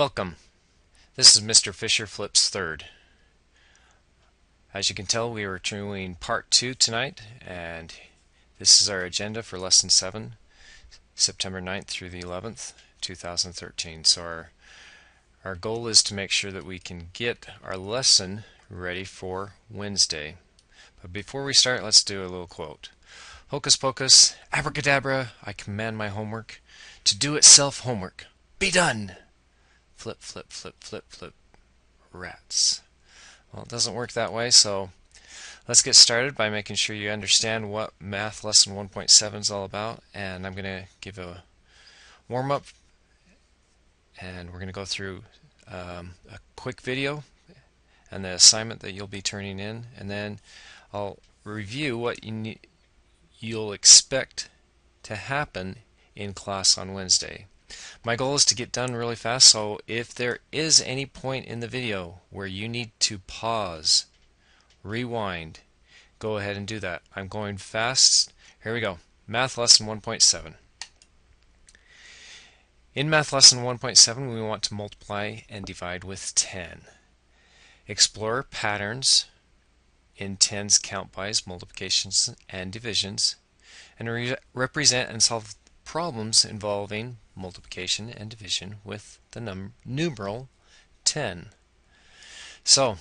Welcome. This is Mr. Fisher Flips Third. As you can tell, we are doing part 2 tonight, and this is our agenda for lesson 7, September 9th through the 11th, 2013. So our goal is to make sure that we can get our lesson ready for Wednesday. But before we start, let's do a little quote. Hocus pocus, abracadabra, I command my homework to do itself homework. Be done! Flip, flip, flip, flip, flip. Rats. Well, it doesn't work that way, so let's get started by making sure you understand what Math Lesson 1.7 is all about. And I'm going to give a warm-up, and we're going to go through a quick video and the assignment that you'll be turning in, and then I'll review what you'll expect to happen in class on Wednesday. My goal is to get done really fast, so if there is any point in the video where you need to pause, rewind, go ahead and do that. I'm going fast. Here we go. Math Lesson 1.7. In Math Lesson 1.7, we want to multiply and divide with 10. Explore patterns in 10's count-bys, multiplications, and divisions, and represent and solve problems involving multiplication and division with the numeral 10. So,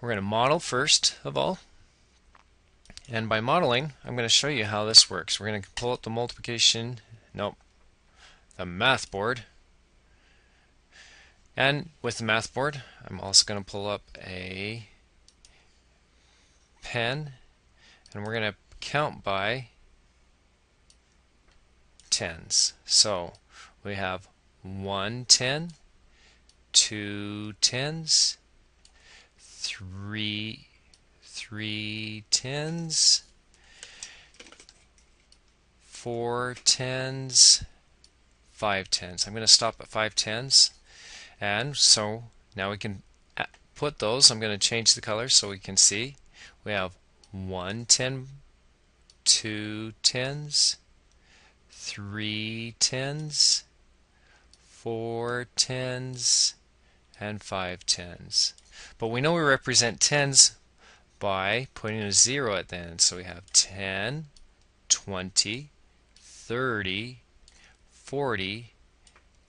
we're going to model first of all. And by modeling, I'm going to show you how this works. We're going to pull up the the math board. And with the math board, I'm also going to pull up a pen, and we're going to count by tens. So we have 1 10, 2 10s, 3 10s, 4 10s, 5 10s. I'm going to stop at 5 10s, and so now we can put those. I'm going to change the color so we can see. We have 1 10, 2 10s, 3 10s, 4 10s, and 5 10s. But we know we represent tens by putting a 0 at the end. So we have 10, 20, 30, 40,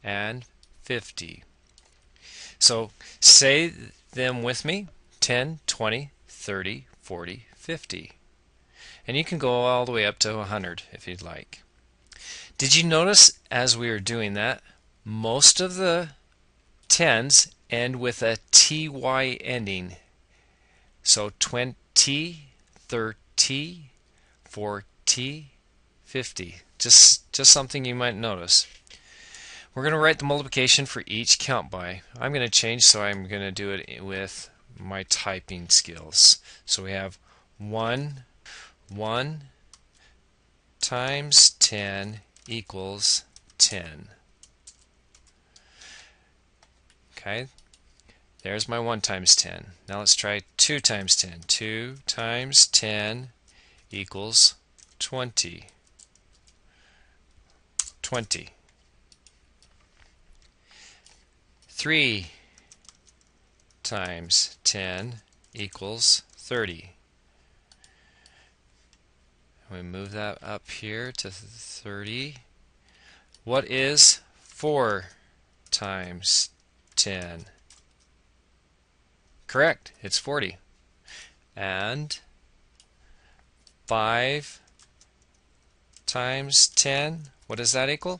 and 50. So say them with me: 10, 20, 30, 40, 50. And you can go all the way up to 100 if you'd like. Did you notice as we were doing that, most of the tens end with a ty ending? So 20, 30, 40, 50. Just something you might notice. We're going to write the multiplication for each count by. I'm going to change, so I'm going to do it with my typing skills. So we have 1 times 10 equals 10. Okay, there's my 1 times 10. Now let's try 2 times 10. 2 times 10 equals 20. 20. 3 times 10 equals 30. We move that up here to 30. What is 4 times 10? Correct, it's 40. And 5 times 10, what does that equal?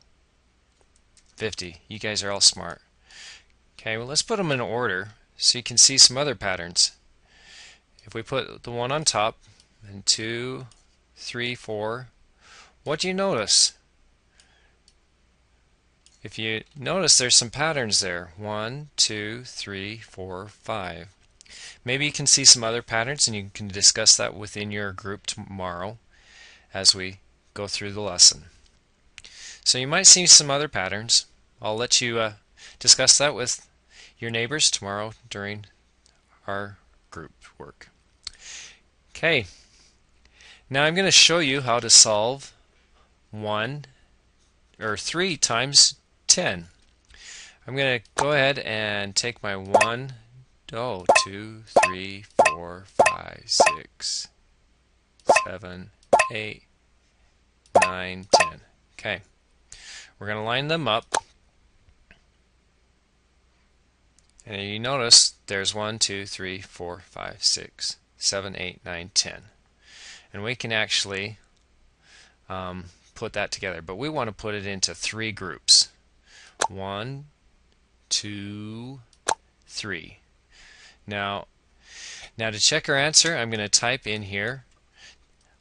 50. You guys are all smart. Okay, well, let's put them in order so you can see some other patterns. If we put the one on top, and 2, 3, 4, what do you notice? If you notice, there's some patterns there. 1, 2, 3, 4, 5. Maybe you can see some other patterns, and you can discuss that within your group tomorrow as we go through the lesson. So you might see some other patterns. I'll let you discuss that with your neighbors tomorrow during our group work. Okay. Now I'm going to show you how to solve 3 times 10. I'm going to go ahead and take my 1, 2, 3, 4, 5, 6, 7, 8, 9, 10. Okay. We're going to line them up. And you notice there's 1, 2, 3, 4, 5, 6, 7, 8, 9, 10. And we can actually put that together. But we want to put it into 3 groups. 1, 2, 3. Now to check our answer, I'm going to type in here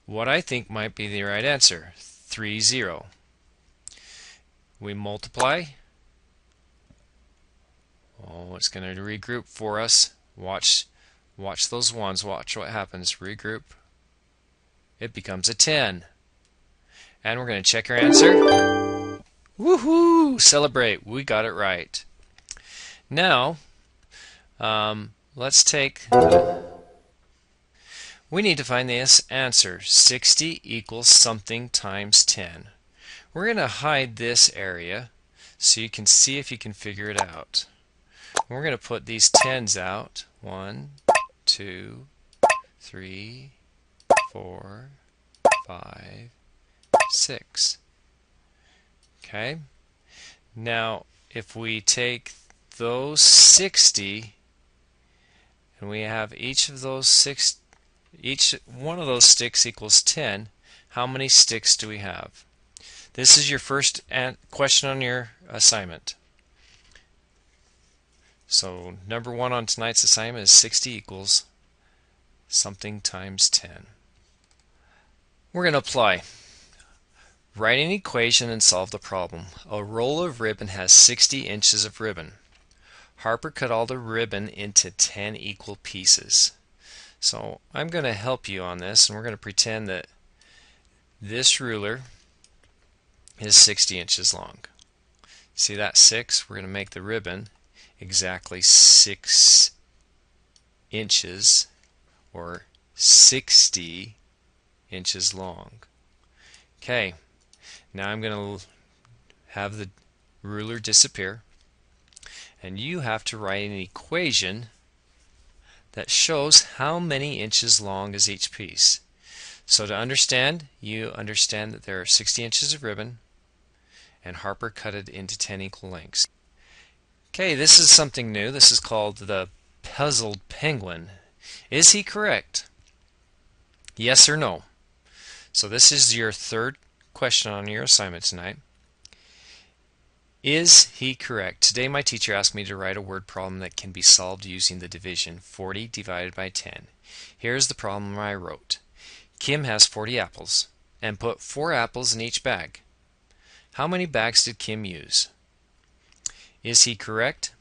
what I think might be the right answer. 3, 0. We multiply. Oh, it's going to regroup for us. Watch those ones. Watch what happens. Regroup. It becomes a 10. And we're going to check our answer. Woohoo! Celebrate. We got it right. Now, let's take... We need to find this answer. 60 equals something times 10. We're going to hide this area so you can see if you can figure it out. We're going to put these 10s out. 1, 2, 3, 4, 5, 6. Okay. Now, if we take those 60 and we have each one of those sticks equals 10, how many sticks do we have? This is your first question on your assignment. So number 1 on tonight's assignment is 60 equals something times 10. We're going to apply. Write an equation and solve the problem. A roll of ribbon has 60 inches of ribbon. Harper cut all the ribbon into 10 equal pieces. So I'm going to help you on this, and we're going to pretend that this ruler is 60 inches long. See that 6? We're going to make the ribbon exactly 6 inches or 60 inches long. Okay, now I'm going to have the ruler disappear, and you have to write an equation that shows how many inches long is each piece. So to understand, you understand that there are 60 inches of ribbon and Harper cut it into 10 equal lengths. Okay, this is something new. This is called the puzzled penguin. Is he correct? Yes or no? So this is your third question on your assignment tonight. Is he correct? Today my teacher asked me to write a word problem that can be solved using the division 40 divided by 10. Here's the problem I wrote. Kim has 40 apples and put 4 apples in each bag. How many bags did Kim use? Is he correct?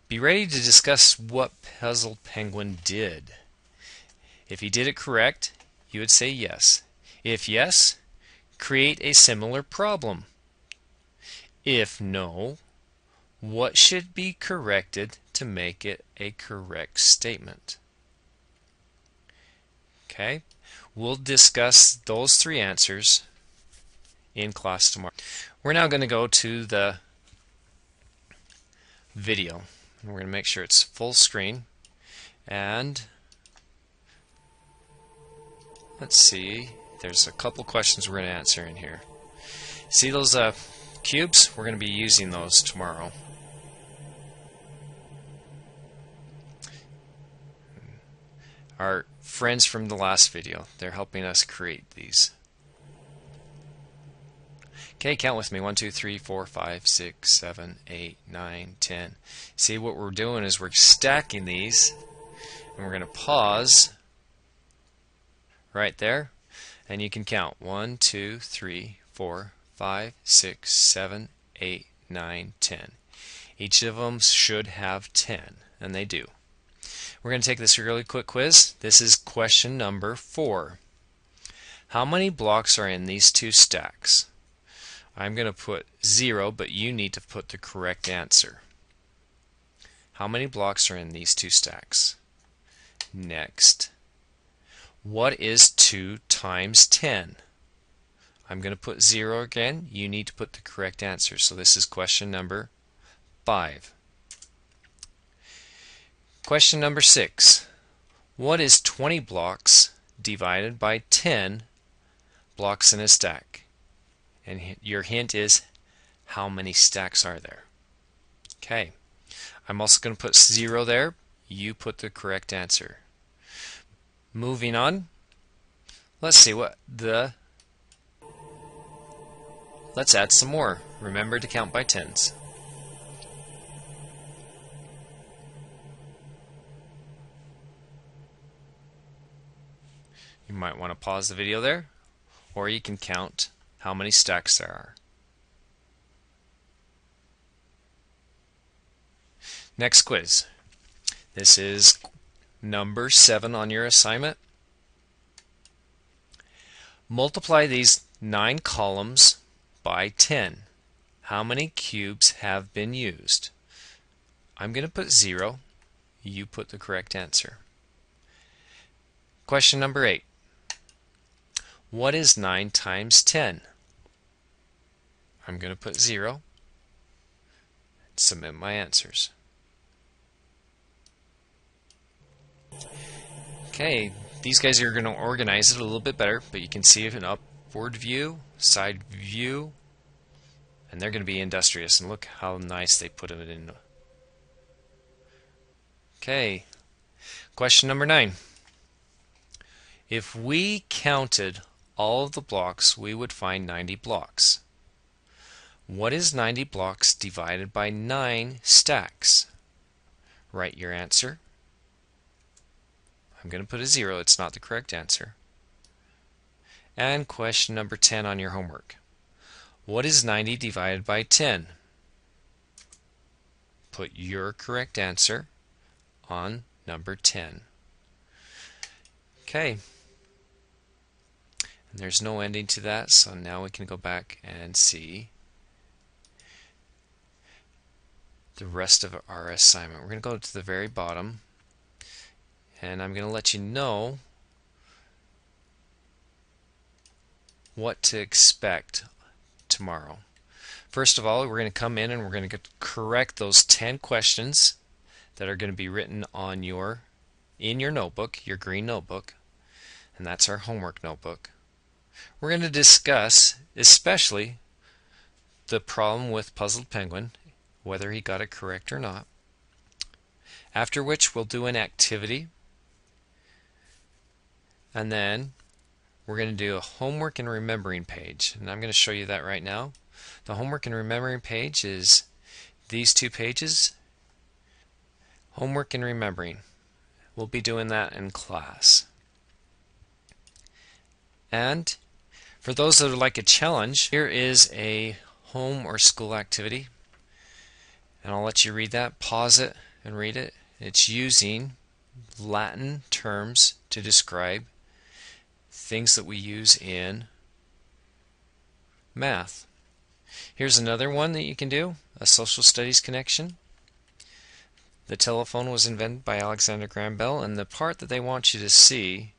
Be ready to discuss what Puzzled Penguin did. If he did it correct, you would say yes. If yes, create a similar problem. If no, what should be corrected to make it a correct statement? Okay, we'll discuss those 3 answers in class tomorrow. We're now going to go to the video. We're going to make sure it's full screen, and let's see, there's a couple questions we're going to answer in here. See those cubes? We're going to be using those tomorrow. Our friends from the last video, they're helping us create these. Okay, count with me. 1, 2, 3, 4, 5, 6, 7, 8, 9, 10. See, what we're doing is we're stacking these, and we're going to pause right there, and you can count 1, 2, 3, 4, 5, 6, 7, 8, 9, 10. Each of them should have 10, and they do. We're going to take this really quick quiz. This is question number 4. How many blocks are in these 2 stacks? I'm going to put 0, but you need to put the correct answer. How many blocks are in these 2 stacks? Next. What is 2 times 10? I'm going to put 0 again. You need to put the correct answer. So this is question number 5. Question number 6. What is 20 blocks divided by 10 blocks in a stack? And your hint is, how many stacks are there? Okay. I'm also going to put 0 there. You put the correct answer. Moving on. Let's see what the... Let's add some more. Remember to count by tens. You might want to pause the video there, or you can count how many stacks there are. Next quiz. This is number 7 on your assignment. Multiply these 9 columns by 10. How many cubes have been used? I'm going to put 0. You put the correct answer. Question number 8. What is 9 times 10? I'm going to put 0. Submit my answers. Okay, these guys are going to organize it a little bit better, but you can see an upward view, side view, and they're going to be industrious. And look how nice they put it in. Okay, question number 9. If we counted all of the blocks, we would find 90 blocks. What is 90 blocks divided by 9 stacks? Write your answer. I'm going to put a 0. It's not the correct answer. And question number 10 on your homework. What is 90 divided by 10? Put your correct answer on number 10. Okay. And there's no ending to that, so now we can go back and see the rest of our assignment. We're going to go to the very bottom, and I'm going to let you know what to expect tomorrow. First of all, we're going to come in and we're going to correct those 10 questions that are going to be written on in your notebook, your green notebook, and that's our homework notebook. We're going to discuss especially the problem with Puzzled Penguin, whether he got it correct or not. After which we'll do an activity, and then we're going to do a homework and remembering page, and I'm going to show you that right now. The homework and remembering page is these 2 pages. Homework and remembering. We'll be doing that in class. And for those that would like a challenge, here is a home or school activity, and I'll let you read that. Pause it and read it. It's using Latin terms to describe things that we use in math. Here's another one that you can do, a social studies connection. The telephone was invented by Alexander Graham Bell, and the part that they want you to see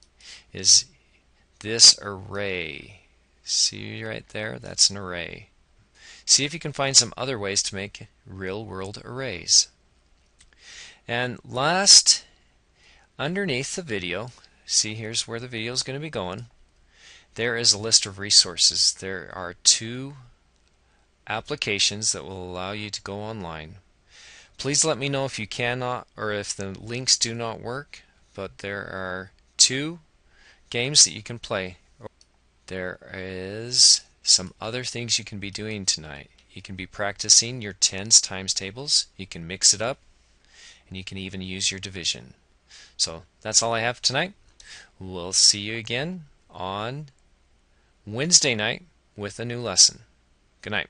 is this array. See right there? That's an array. See if you can find some other ways to make real-world arrays. And last, underneath the video, see, here's where the video is going to be going. There is a list of resources. There are 2 applications that will allow you to go online. Please let me know if you cannot, or if the links do not work, but there are 2 games that you can play. There is some other things you can be doing tonight. You can be practicing your tens times tables, you can mix it up, and you can even use your division. So that's all I have tonight. We'll see you again on Wednesday night with a new lesson. Good night.